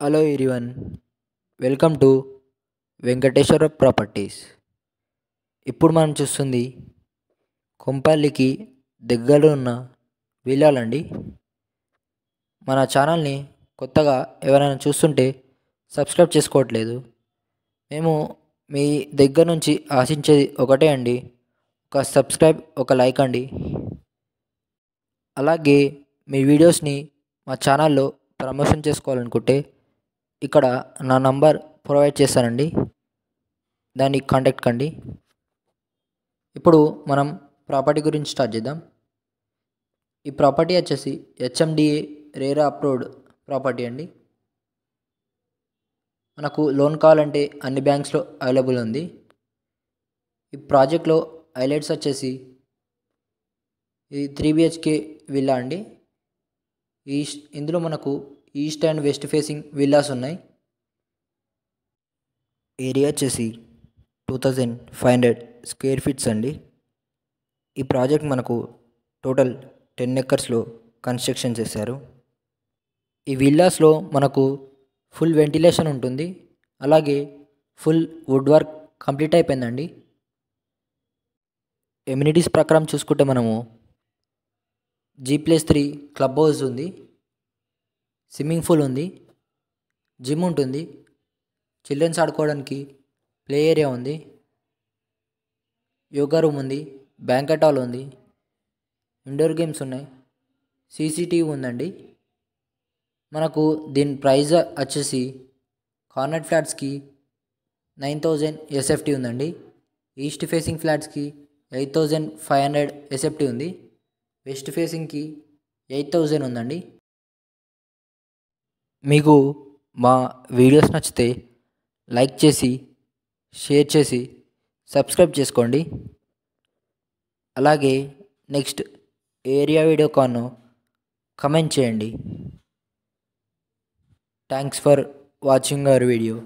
Hello everyone, welcome to Venkateswara properties. ఇప్పుడు మనం చూస్తుంది కొంపల్లికి దగ్గరలో ఉన్న విల్లాలండి. మన ఛానల్ని కొత్తగా ఎవరైనా చూస్తుంటే సబ్స్క్రైబ్ చేసుకోవట్లేదు. మేము మీ దగ్గర నుంచి ఆశించేది ఒకటే అండి, ఒక సబ్స్క్రైబ్, ఒక లైక్ అండి. అలాగే మీ వీడియోస్ని మా ఛానల్లో ప్రమోషన్ చేసుకోవాలనుకుంటే ఇక్కడ నా నంబర్ ప్రొవైడ్ చేస్తానండి, దాన్ని కాంటాక్ట్ కండి. ఇప్పుడు మనం ప్రాపర్టీ గురించి స్టార్ట్ చేద్దాం. ఈ ప్రాపర్టీ వచ్చేసి హెచ్ఎండిఏ రేరా అప్రూవ్డ్ ప్రాపర్టీ అండి. మనకు లోన్ కావాలంటే అన్ని బ్యాంక్స్లో అవైలబుల్ ఉంది. ఈ ప్రాజెక్ట్లో హైలైట్స్ వచ్చేసి ఇది 3 BHK విల్లా అండి. ఇందులో మనకు east and west facing villas ఉన్నాయి. ఏరియా వచ్చేసి 2500 స్క్వేర్ ఫీట్స్ అండి. ఈ ప్రాజెక్ట్ మనకు టోటల్ 10 ఎకర్స్లో కన్స్ట్రక్షన్ చేశారు. ఈ విల్లాస్లో మనకు ఫుల్ వెంటిలేషన్ ఉంటుంది, అలాగే ఫుల్ వుడ్ వర్క్ కంప్లీట్ అయిపోయిందండి. ఎమ్యూనిటీస్ ప్రకారం చూసుకుంటే మనము G+3 క్లబ్ హౌస్ ఉంది, స్విమ్మింగ్ పూల్ ఉంది, జిమ్ ఉంటుంది, చిల్డ్రన్స్ ఆడుకోవడానికి ప్లే ఏరియా ఉంది, యోగా రూమ్ ఉంది, బ్యాంకెట్ హాల్ ఉంది, ఇండోర్ గేమ్స్ ఉన్నాయి, CCTV ఉందండి. మనకు దీని ప్రైస్ వచ్చేసి కార్నర్ ఫ్లాట్స్కి 9000 SFT ఉందండి. ఈస్ట్ ఫేసింగ్ ఫ్లాట్స్కి 8500 SFT ఉంది. వెస్ట్ ఫేసింగ్కి 8000 ఉందండి. మీకు మా వీడియోస్ నచ్చితే లైక్ చేసి, షేర్ చేసి, సబ్స్క్రైబ్ చేసుకోండి. అలాగే నెక్స్ట్ ఏరియా వీడియో కాను కమెంట్ చేయండి. Thanks for watching our video.